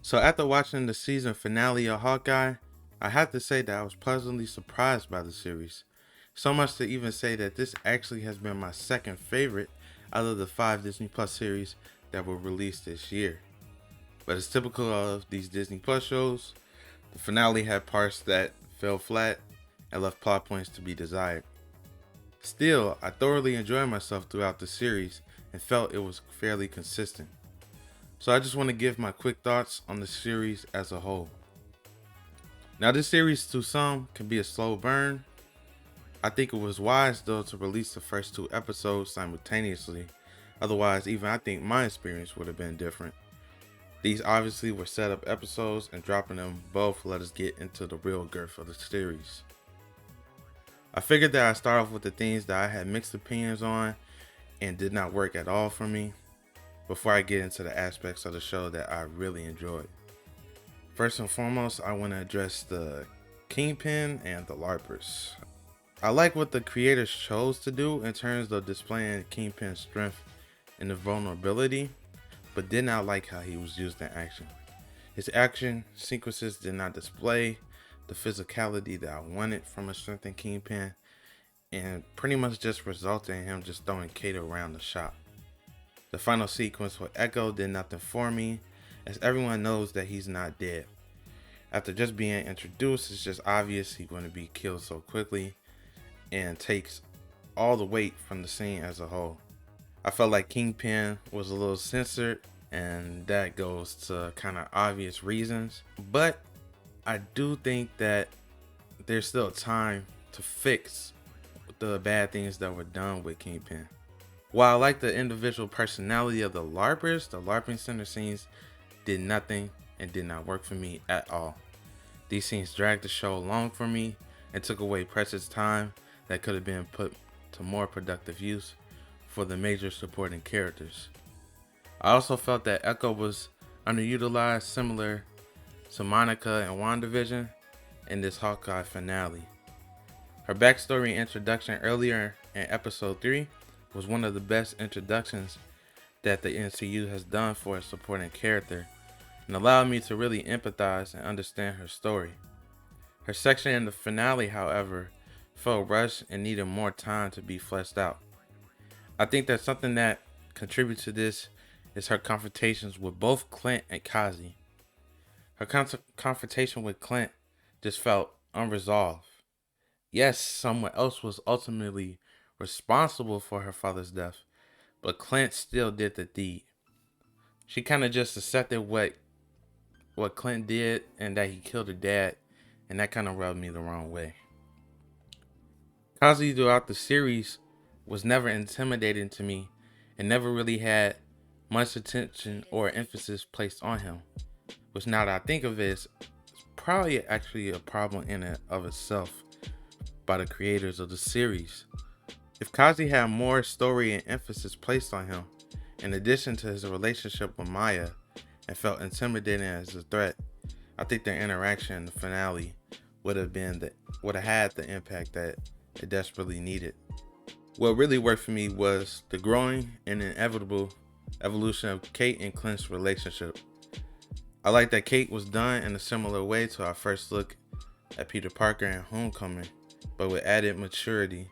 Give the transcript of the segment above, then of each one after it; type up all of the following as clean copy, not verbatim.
So after watching the season finale of Hawkeye, I have to say that I was pleasantly surprised by the series. So much to even say that this actually has been my second favorite out of the 5 Disney Plus series that were released this year. But as typical of these Disney Plus shows, the finale had parts that fell flat and left plot points to be desired. Still, I thoroughly enjoyed myself throughout the series and felt it was fairly consistent. So I just want to give my quick thoughts on the series as a whole. Now, this series to some can be a slow burn. I think it was wise though to release the first 2 episodes simultaneously. Otherwise, even I think my experience would have been different. These obviously were set up episodes, and dropping them both let us get into the real girth of the series. I figured that I'd start off with the things that I had mixed opinions on and did not work at all for me before I get into the aspects of the show that I really enjoyed. First and foremost, I want to address the Kingpin and the Larpers. I like what the creators chose to do in terms of displaying Kingpin's strength and the vulnerability, but did not like how he was used in action. His action sequences did not display the physicality that I wanted from a strengthened Kingpin, and pretty much just resulted in him just throwing Kate around the shop. The final sequence with Echo did nothing for me, as everyone knows that he's not dead. After just being introduced, it's just obvious he's going to be killed so quickly, and takes all the weight from the scene as a whole. I felt like Kingpin was a little censored, and that goes to kind of obvious reasons, but I do think that there's still time to fix the bad things that were done with Kingpin. While I like the individual personality of the Larpers, the LARPing center scenes did nothing and did not work for me at all. These scenes dragged the show along for me and took away precious time that could have been put to more productive use for the major supporting characters. I also felt that Echo was underutilized, similar to Monica and WandaVision in this Hawkeye finale. Her backstory introduction earlier in episode 3 was one of the best introductions that the MCU has done for a supporting character, and allowed me to really empathize and understand her story. Her section in the finale, however, felt rushed and needed more time to be fleshed out. I think that something that contributes to this is her confrontations with both Clint and Kazi. Her confrontation with Clint just felt unresolved. Yes, someone else was ultimately responsible for her father's death, but Clint still did the deed. She kind of just accepted what Clint did and that he killed her dad, and that kind of rubbed me the wrong way. Kazi throughout the series was never intimidating to me and never really had much attention or emphasis placed on him, which now that I think of it is probably actually a problem in and of itself by the creators of the series. If Kazi had more story and emphasis placed on him, in addition to his relationship with Maya, and felt intimidating as a threat, I think their interaction in the finale would have had the impact that it desperately needed. What really worked for me was the growing and inevitable evolution of Kate and Clint's relationship. I like that Kate was done in a similar way to our first look at Peter Parker in Homecoming, but with added maturity.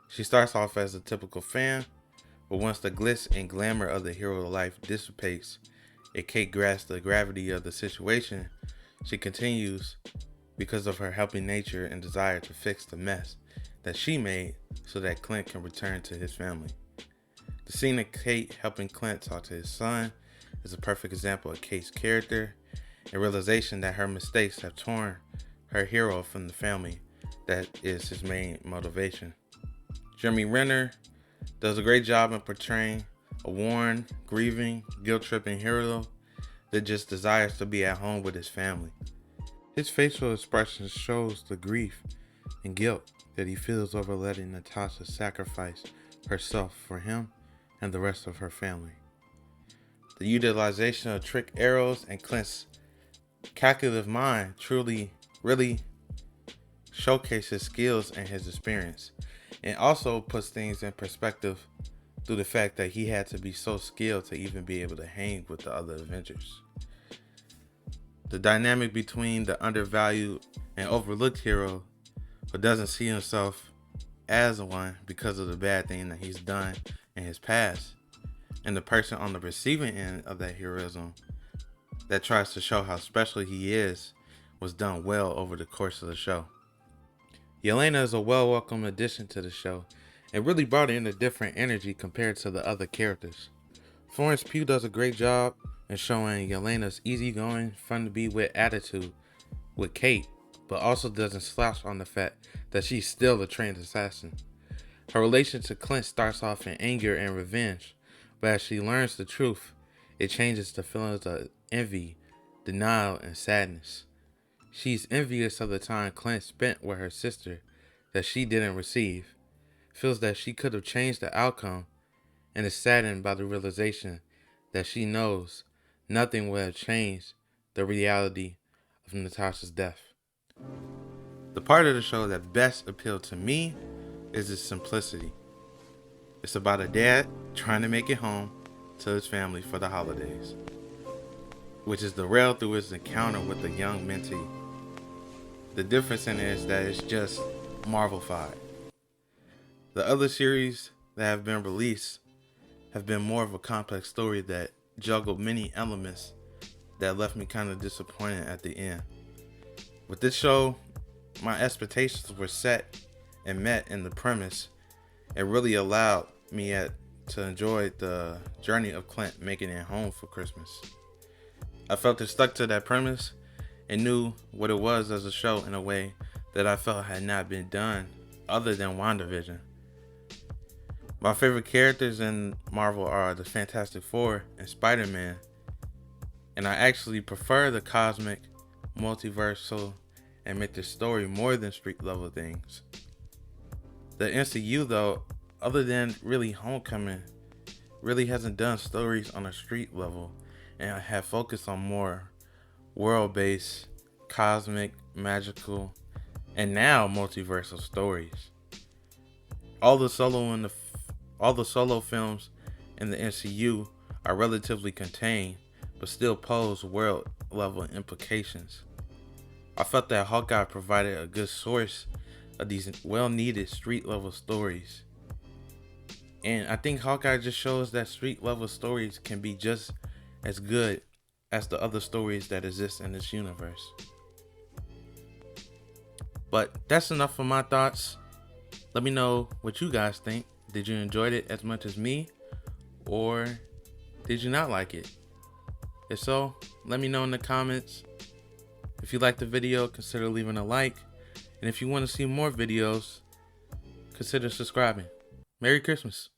She starts off as a typical fan, but once the glitz and glamour of the hero life dissipates and Kate grasps the gravity of the situation, she continues because of her helping nature and desire to fix the mess that she made so that Clint can return to his family. The scene of Kate helping Clint talk to his son is a perfect example of Kate's character and realization that her mistakes have torn her hero from the family that is his main motivation. Jeremy Renner does a great job in portraying a worn, grieving, guilt-tripping hero that just desires to be at home with his family. His facial expressions shows the grief and guilt that he feels over letting Natasha sacrifice herself for him and the rest of her family. The utilization of trick arrows and Clint's calculative mind really showcases his skills and his experience, and also puts things in perspective through the fact that he had to be so skilled to even be able to hang with the other Avengers. The dynamic between the undervalued and overlooked hero who doesn't see himself as one because of the bad thing that he's done in his past, and the person on the receiving end of that heroism that tries to show how special he is, was done well over the course of the show. Yelena is a welcome addition to the show and really brought in a different energy compared to the other characters. Florence Pugh does a great job in showing Yelena's easygoing, fun to be with attitude with Kate, but also doesn't slouch on the fact that she's still a trained assassin. Her relation to Clint starts off in anger and revenge, but as she learns the truth, it changes to feelings of envy, denial, and sadness. She's envious of the time Clint spent with her sister that she didn't receive, feels that she could have changed the outcome, and is saddened by the realization that she knows nothing would have changed the reality of Natasha's death. The part of the show that best appealed to me is its simplicity. It's about a dad trying to make it home to his family for the holidays, which is derailed through his encounter with a young mentee. The difference in it is that it's just Marvel-fied. The other series that have been released have been more of a complex story that juggled many elements that left me kind of disappointed at the end. With this show, my expectations were set and met in the premise. It really allowed me to enjoy the journey of Clint making it home for Christmas. I felt it stuck to that premise and knew what it was as a show in a way that I felt had not been done other than WandaVision. My favorite characters in Marvel are the Fantastic Four and Spider-Man, and I actually prefer the cosmic, multiversal, and mythic story more than street level things. The MCU though, other than really Homecoming, really hasn't done stories on a street level and have focused on more world-based, cosmic, magical, and now multiversal stories. All the solo films in the MCU are relatively contained, but still pose world-level implications. I felt that Hawkeye provided a good source of these well-needed street-level stories. And I think Hawkeye just shows that street-level stories can be just as good as the other stories that exist in this universe. But that's enough for my thoughts. Let me know what you guys think. Did you enjoy it as much as me? Or did you not like it? If so, let me know in the comments. If you liked the video, consider leaving a like. And if you want to see more videos, consider subscribing. Merry Christmas.